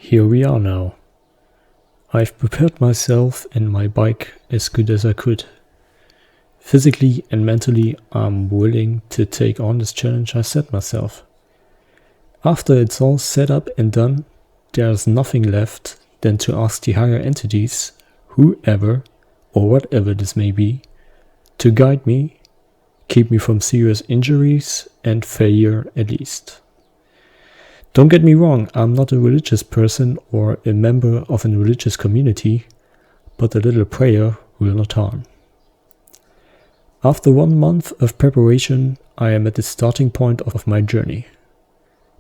here we are now. I've prepared myself and my bike as good as I could. Physically and mentally, I'm willing to take on this challenge I set myself. After it's all set up and done, there's nothing left than to ask the higher entities, whoever or whatever this may be, to guide me, keep me from serious injuries and failure at least. Don't get me wrong, I'm not a religious person or a member of a religious community, but a little prayer will not harm. After 1 month of preparation, I am at the starting point of my journey.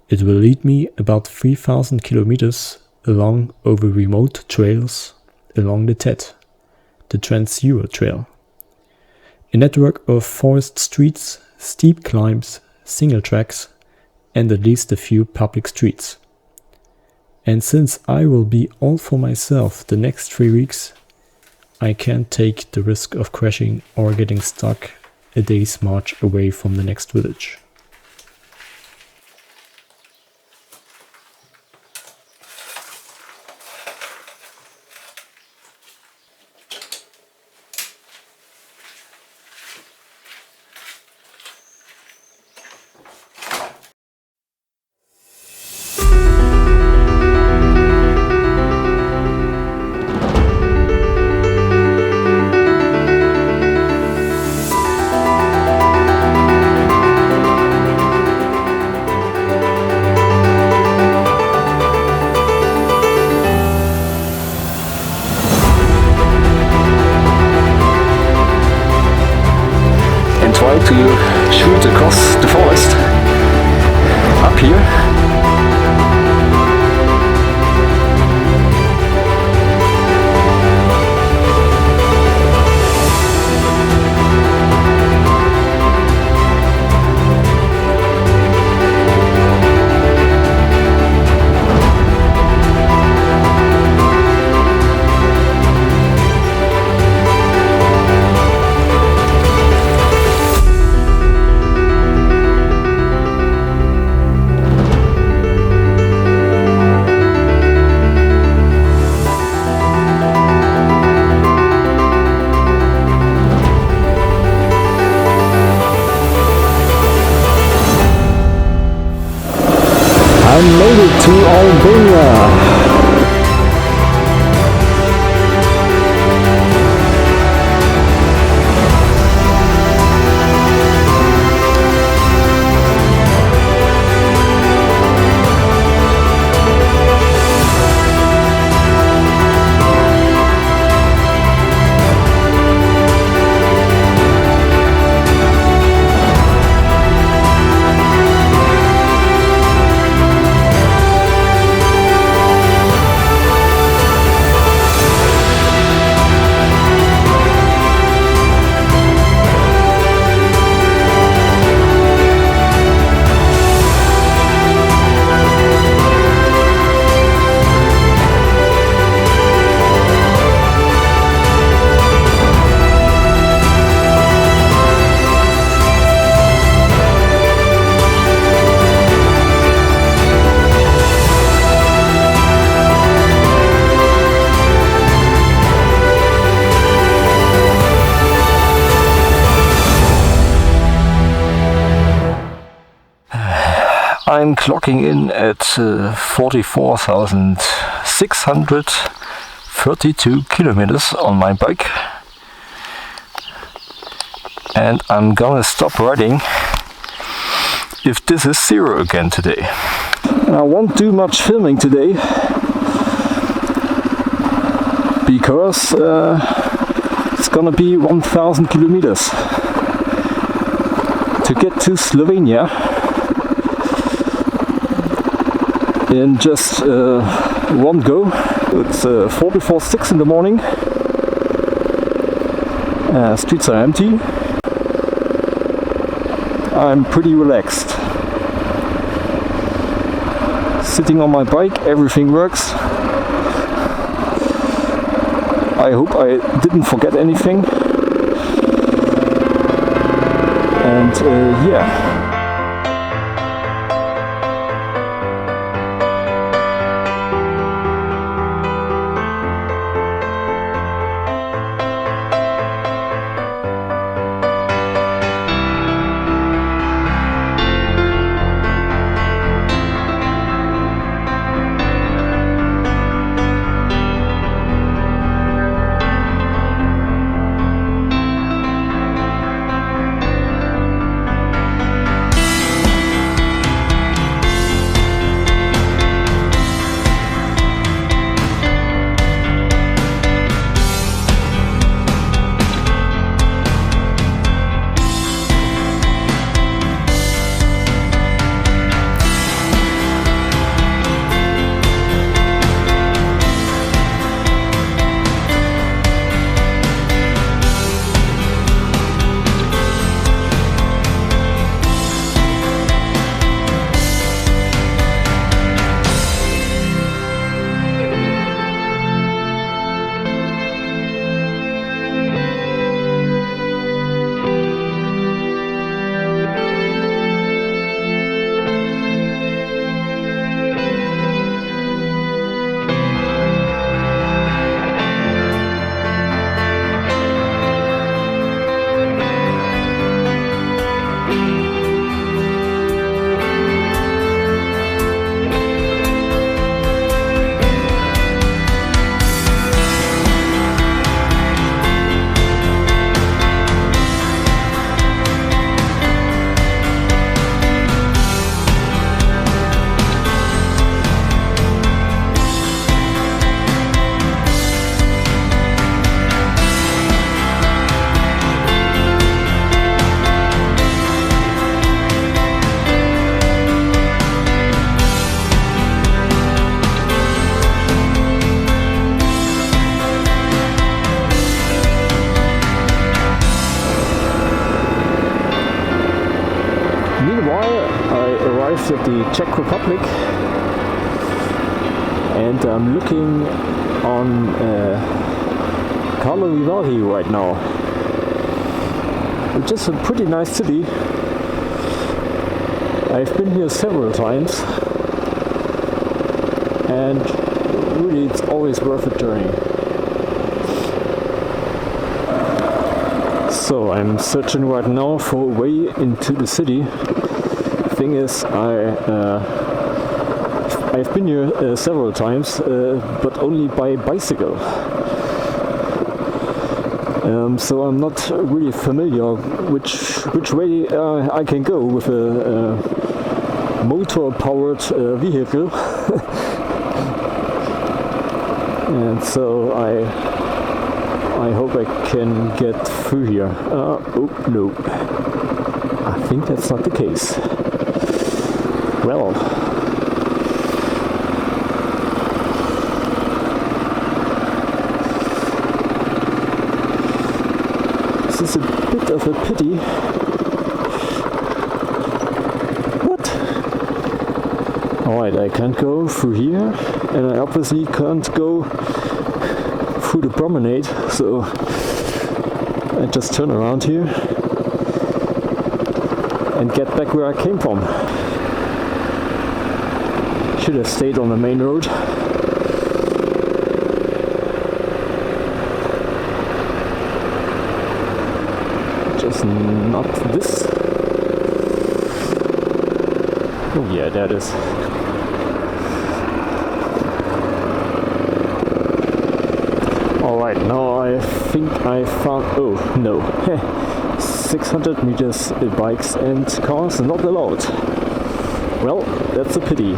It will lead me about 3,000 kilometers along over remote trails along the TET, the Trans-Euro Trail. A network of forest streets, steep climbs, single tracks, and at least a few public streets. And since I will be all for myself the next 3 weeks, I can't take the risk of crashing or getting stuck a day's march away from the next village. Try to shoot across the forest up here. I made it to Albania. I'm clocking in at 44,632 kilometers on my bike, and I'm gonna stop riding if this is zero again today. I won't do much filming today because it's gonna be 1,000 kilometers to get to Slovenia in just one go. It's 4 before 6 in the morning. Streets are empty. I'm pretty relaxed. Sitting on my bike, everything works. I hope I didn't forget anything. And yeah. of the Czech Republic, and I'm looking on Karlovy Vary right now, which is a pretty nice city. I've been here several times, and really it's always worth a journey. So I'm searching right now for a way into the city. Thing is, I've been here several times, but only by bicycle. So I'm not really familiar which way I can go with a motor-powered vehicle. And so I hope I can get through here. Oh no, I think that's not the case. Well, this is a bit of a pity. What? Alright, I can't go through here, and I obviously can't go through the promenade, so I just turn around here and get back where I came from. Should have stayed on the main road. Just not this. Oh yeah, that is. Alright, now I think I found... oh no, 600 meters bikes and cars not allowed. Well, that's a pity.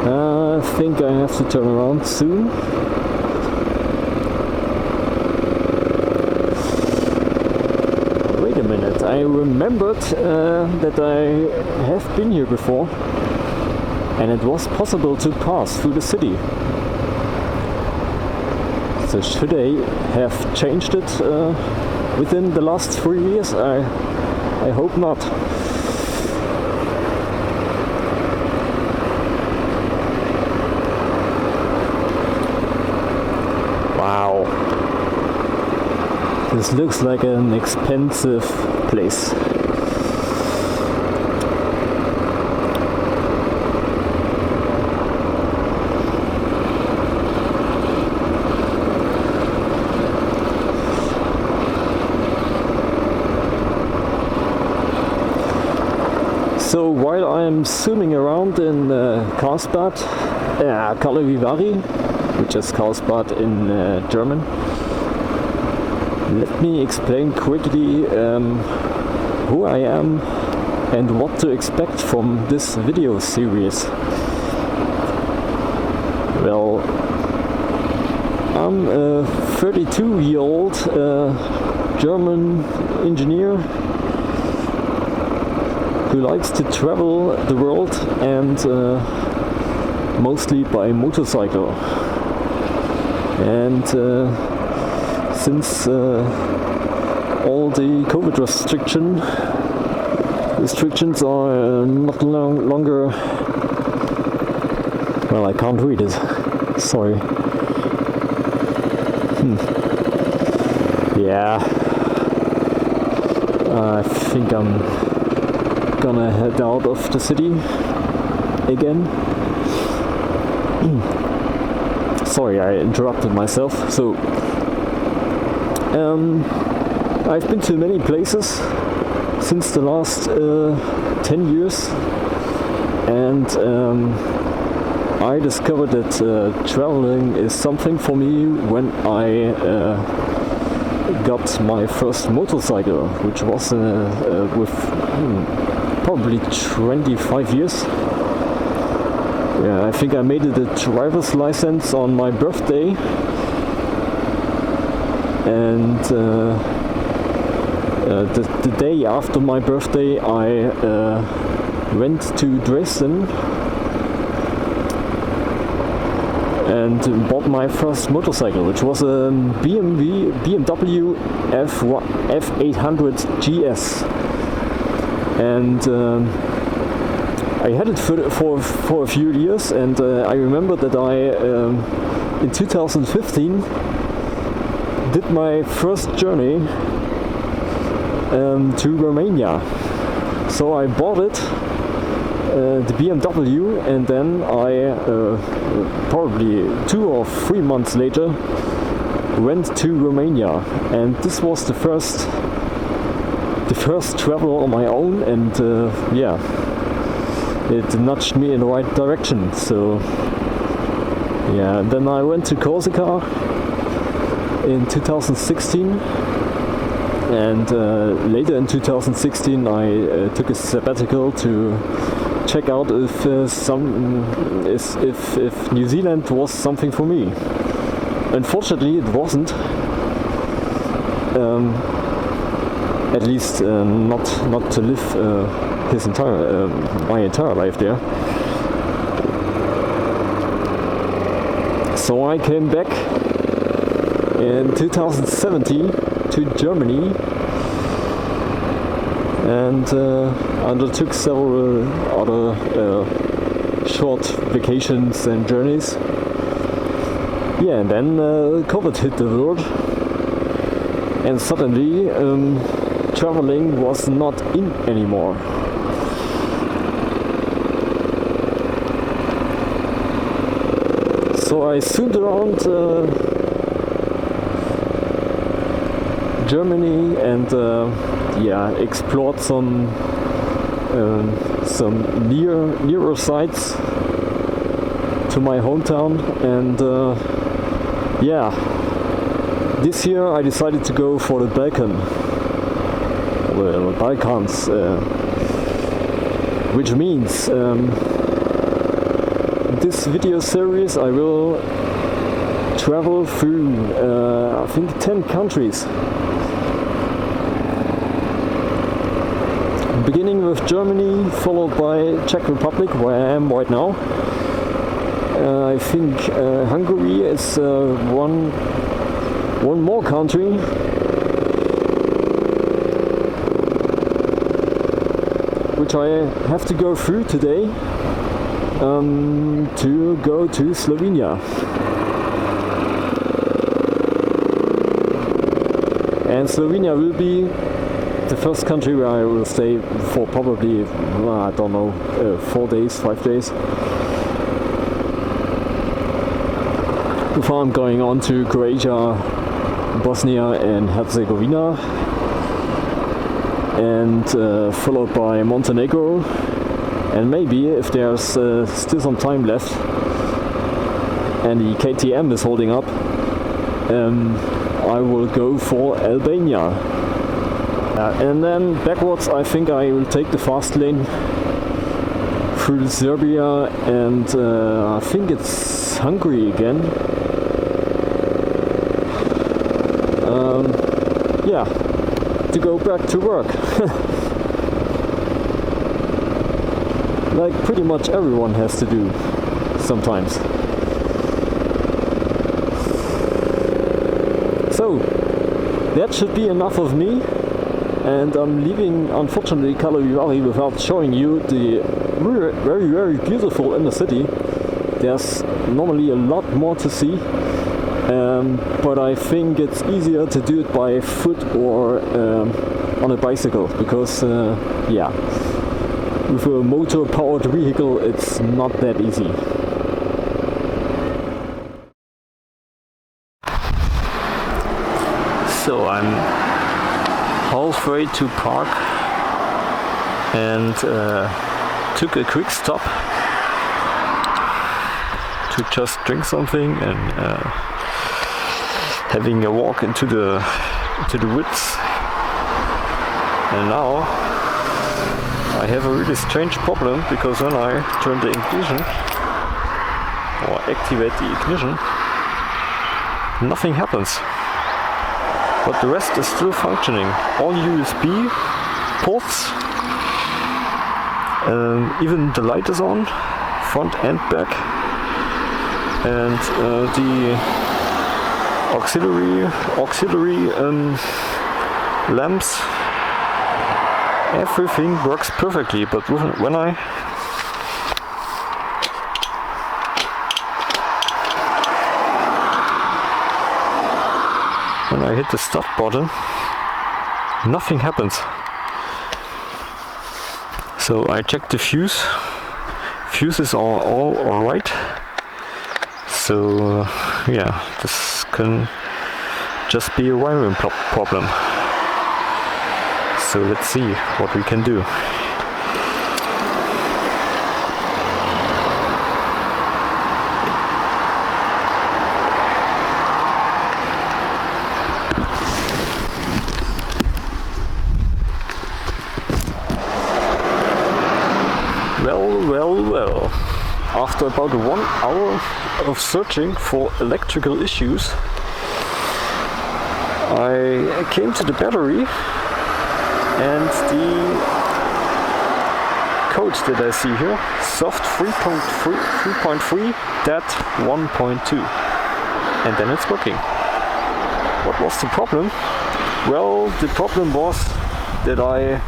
I think I have to turn around soon. Wait a minute, I remembered that I have been here before, and it was possible to pass through the city. So should I have changed it within the last 3 years? I hope not. Wow. This looks like an expensive place. So while I'm zooming around in Karlsbad, Karlovy Vary, which is Karlsbad in German, let me explain quickly who I am and what to expect from this video series. Well, I'm a 32-year-old German engineer who likes to travel the world, and mostly by motorcycle. And since all the COVID restrictions are not longer... well, I can't read it. Sorry. Yeah. I think I'm gonna head out of the city again. Sorry, I interrupted myself. So I've been to many places since the last 10 years, and I discovered that traveling is something for me when I got my first motorcycle, which was with probably 25 years. Yeah, I think I made it a driver's license on my birthday, and the day after my birthday I went to Dresden and bought my first motorcycle, which was a BMW F800 GS. And I had it for a few years, and I remember that I in 2015 did my first journey to Romania. So I bought it, the BMW, and then I probably 2 or 3 months later went to Romania, and this was the first travel on my own, and yeah, it nudged me in the right direction. So yeah, and then I went to Corsica in 2016, and later in 2016 I took a sabbatical to check out if New Zealand was something for me. Unfortunately, it wasn't. At least not to live my entire life there. So I came back in 2017 to Germany and undertook several other short vacations and journeys. Yeah, and then COVID hit the world, and suddenly traveling was not in anymore. So I zoomed around Germany and yeah, explored some nearer sites to my hometown, and yeah, this year I decided to go for the Balkans, which means this video series I will travel through I think 10 countries, beginning with Germany, followed by Czech Republic, where I am right now. I think Hungary is one more country, which I have to go through today to go to Slovenia. And Slovenia will be the first country where I will stay for probably, I don't know, 4 days, 5 days. Before I'm going on to Croatia, Bosnia and Herzegovina, and followed by Montenegro, and maybe if there's still some time left and the KTM is holding up, I will go for Albania. And then backwards I think I will take the fast lane through Serbia and I think it's Hungary again. Yeah, to go back to work. Like pretty much everyone has to do sometimes. So that should be enough of me, and I'm leaving unfortunately Karlovy without showing you the very, very beautiful inner city. There's normally a lot more to see, but I think it's easier to do it by foot or on a bicycle, because yeah, with a motor-powered vehicle it's not that easy. So I'm halfway to park and took a quick stop to just drink something and having a walk into the woods. And now I have a really strange problem, because when I turn the ignition or activate the ignition, nothing happens. But the rest is still functioning. All USB ports, even the light is on, front and back. and the auxiliary lamps, everything works perfectly. But when I hit the start button, nothing happens. So I checked the fuse. Fuses are all alright. So yeah, this can just be a wiring problem. So let's see what we can do. Well, after about 1 hour of searching for electrical issues, I came to the battery, and the code that I see here, soft 3.3, TET 1.2, and then it's working. What was the problem? Well, the problem was that I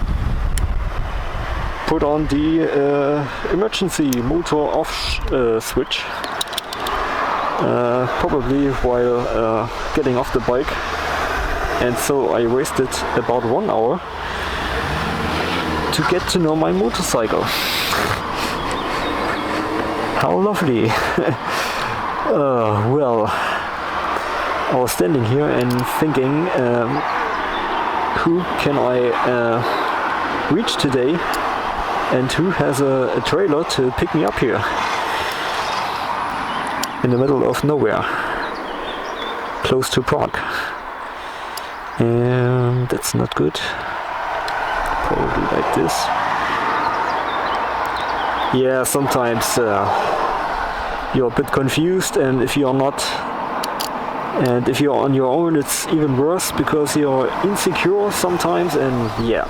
put on the emergency motor off switch, probably while getting off the bike, and so I wasted about 1 hour to get to know my motorcycle. How lovely! Well, I was standing here and thinking, who can I reach today? And who has a trailer to pick me up here in the middle of nowhere, close to Prague? And that's not good. Probably like this. Yeah, sometimes you're a bit confused, and if you're not, and if you're on your own, it's even worse because you're insecure sometimes, and yeah.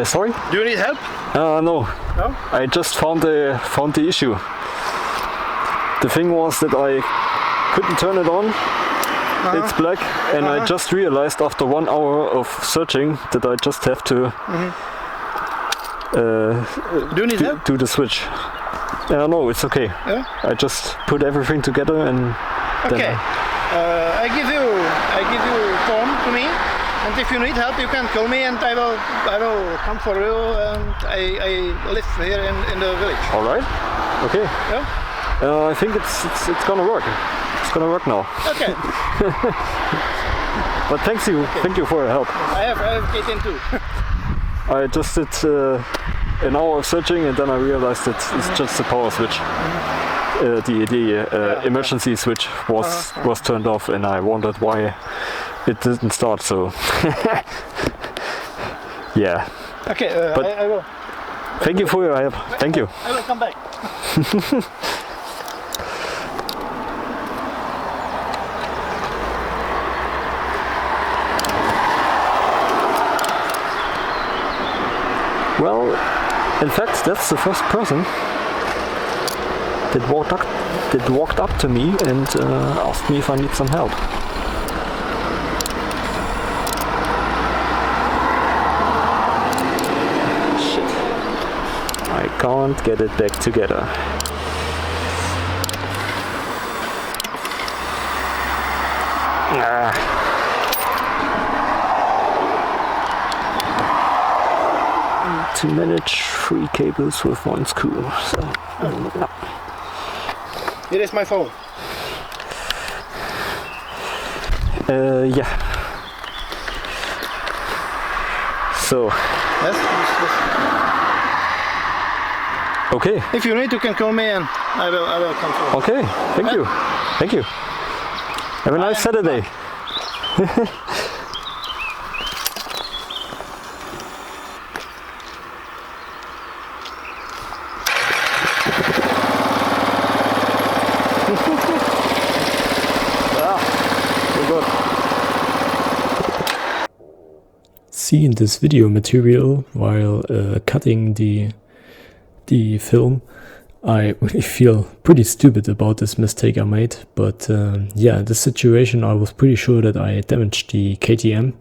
Sorry? Do you need help? No. No? I just found the issue. The thing was that I couldn't turn it on. It's black, and I just realized after 1 hour of searching that I just have to Do you need help? do the switch. No, it's okay. Yeah? I just put everything together and Okay. I give you phone to me, and if you need help, you can call me, and I will come for you. And I live here in the village. All right. Okay. Yeah. I think it's gonna work. It's gonna work now. Okay. But thank you for your help. I have K10 too. I just did an hour of searching, and then I realized that it's just the power switch. The emergency switch was turned off, and I wondered why it didn't start. So yeah. Okay. But I will. Thank you for your help. Thank you. I will come back. Well, in fact, that's the first person that walked up to me and asked me if I need some help. Shit. I can't get it back together. To manage 3 cables with 1 screw. So, no. Here is my phone. Yeah. So. Yes. Okay. If you need, you can call me, and I will come for you. Okay. Thank you. Thank you. Have a nice Saturday. see in this video material while cutting the film, I really feel pretty stupid about this mistake I made. But yeah, in this situation I was pretty sure that I damaged the KTM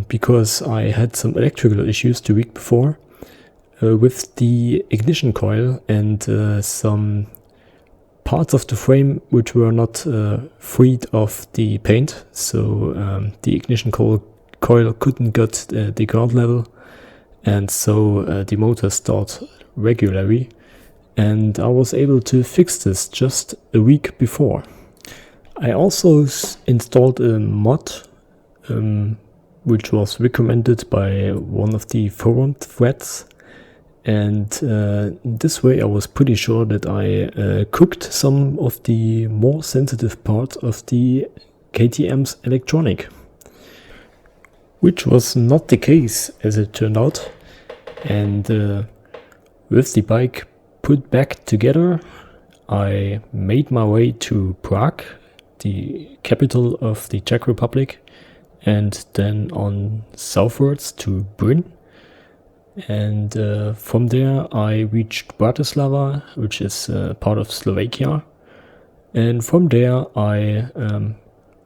because I had some electrical issues the week before with the ignition coil and some parts of the frame which were not freed of the paint, so the ignition coil couldn't get the ground level, and so the motor started regularly, and I was able to fix this just a week before. I also installed a mod which was recommended by one of the forum threads. And this way I was pretty sure that I cooked some of the more sensitive parts of the KTM's electronic, which was not the case as it turned out. And with the bike put back together, I made my way to Prague, the capital of the Czech Republic, and then on southwards to Brno. And from there I reached Bratislava, which is part of Slovakia, and from there I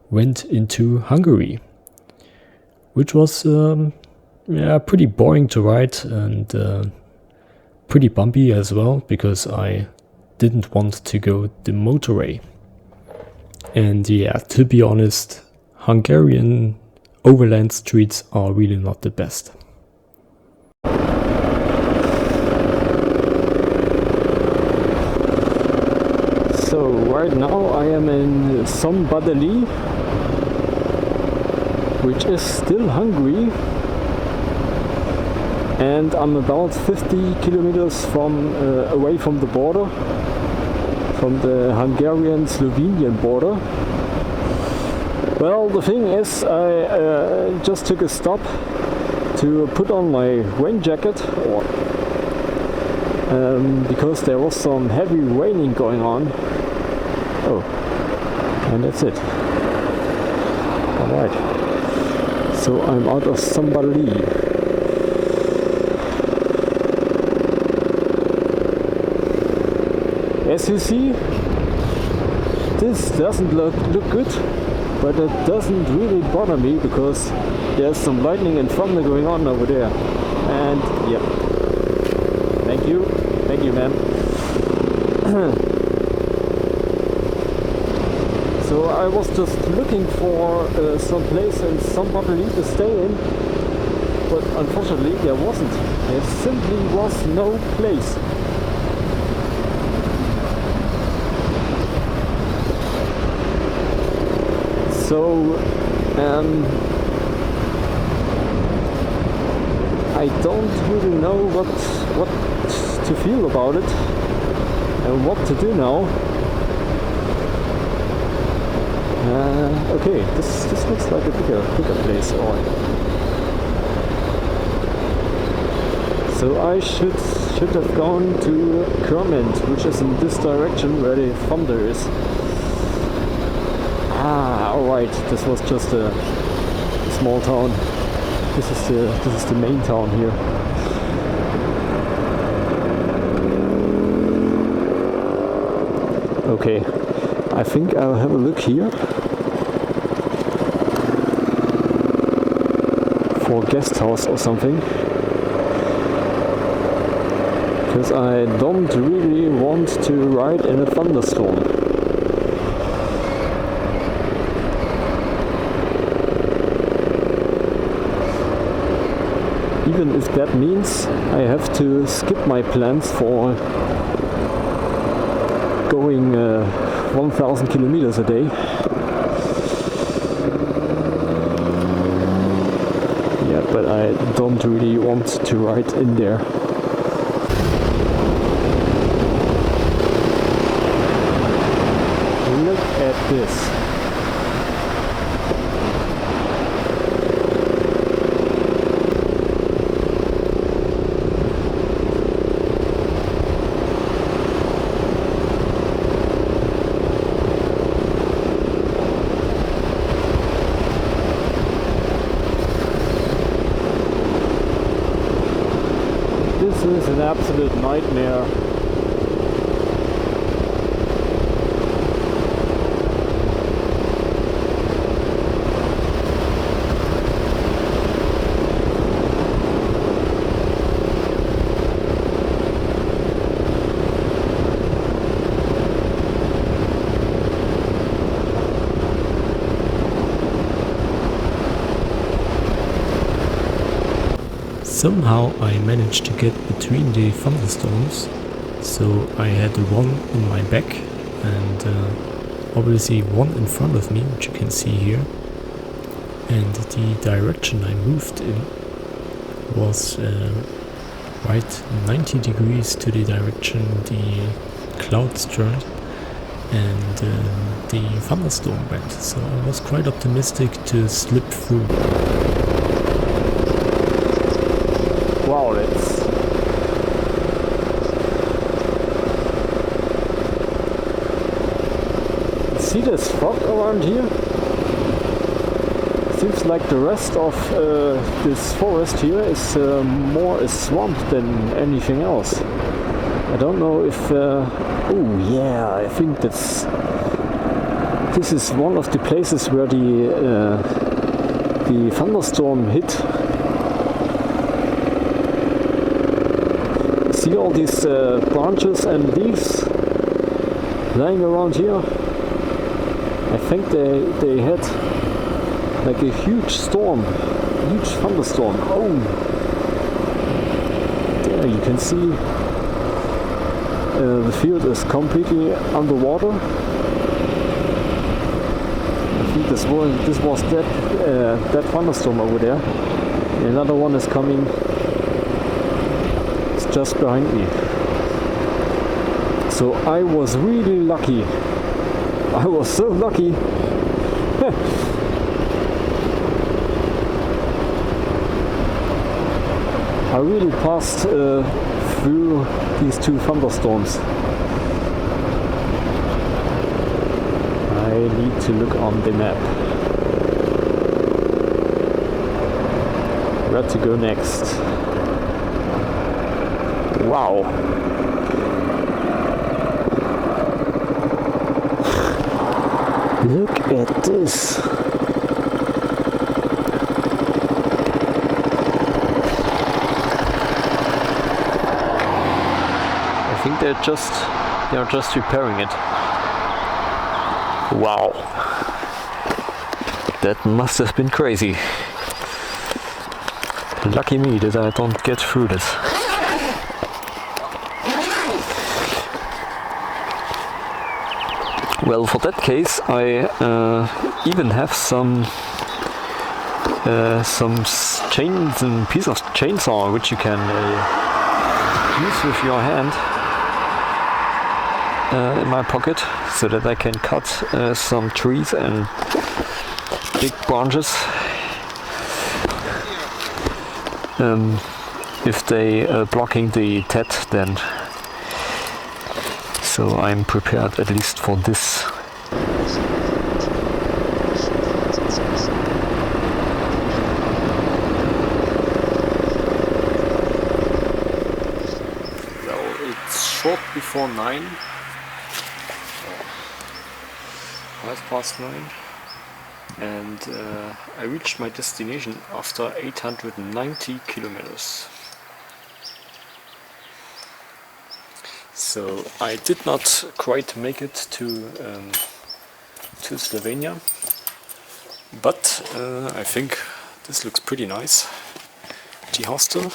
went into Hungary, which was pretty boring to ride and pretty bumpy as well, because I didn't want to go the motorway. And yeah, to be honest, Hungarian overland streets are really not the best. So right now I am in Szombathely, which is still Hungary, and I'm about 50 kilometers away from the border, from the Hungarian-Slovenian border. Well, the thing is, I just took a stop to put on my rain jacket, because there was some heavy raining going on. Oh, and that's it. Alright, so I'm out of Szombathely. As you see, this doesn't look good, but it doesn't really bother me because there's some lightning and thunder going on over there. And yeah, thank you man. So I was just looking for some place in Szombathely to stay in, but unfortunately there wasn't. There simply was no place. So I don't really know what to feel about it and what to do now. Okay, this looks like a bigger place. So I should have gone to Kerment, which is in this direction where the thunder is. Alright, this was just a small town. This is the main town here. Okay, I think I'll have a look here for a guest house or something, because I don't really want to ride in a thunderstorm. Even if that means I have to skip my plans for going 1,000 kilometers a day. Yeah, but I don't really want to ride in there. Look at this. is an absolute nightmare. Somehow I managed to get between the thunderstorms, so I had one in my back and obviously one in front of me, which you can see here, and the direction I moved in was right 90 degrees to the direction the clouds turned and the thunderstorm went, so I was quite optimistic to slip through. Wow, that's... See this fog around here? Seems like the rest of this forest here is more a swamp than anything else. I don't know if... oh yeah, I think this is one of the places where the thunderstorm hit. See all these branches and leaves lying around here? I think they had like a huge storm, huge thunderstorm. Oh, there you can see the field is completely underwater. I think this was that thunderstorm over there. Another one is coming. Just behind me. So I was really lucky. I was so lucky. I really passed through these two thunderstorms. I need to look on the map. Where to go next? Wow. Look at this. I think they're just repairing it. Wow. That must have been crazy. Lucky me that I don't get through this. Well, for that case, I even have some chains and piece of chainsaw which you can use with your hand in my pocket, so that I can cut some trees and big branches if they are blocking the TET then. So I'm prepared at least for this. Well, it's short before 9. 9:05. And I reached my destination after 890 kilometers. So I did not quite make it to Slovenia, but I think this looks pretty nice, the hostel,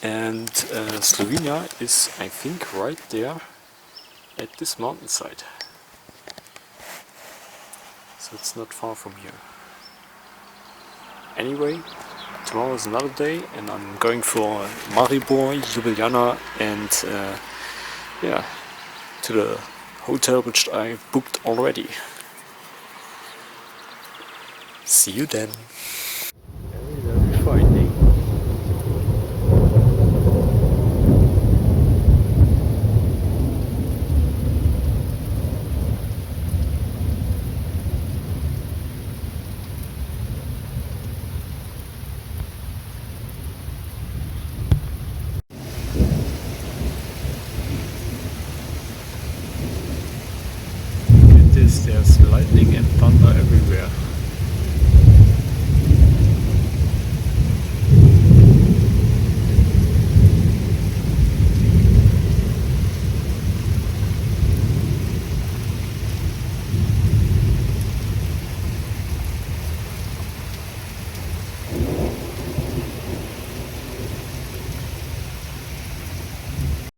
and Slovenia is, I think, right there at this mountainside, so it's not far from here. Anyway, tomorrow is another day and I'm going for Maribor, Ljubljana and yeah, to the hotel which I booked already. See you then. Very fine day. there's lightning and thunder everywhere.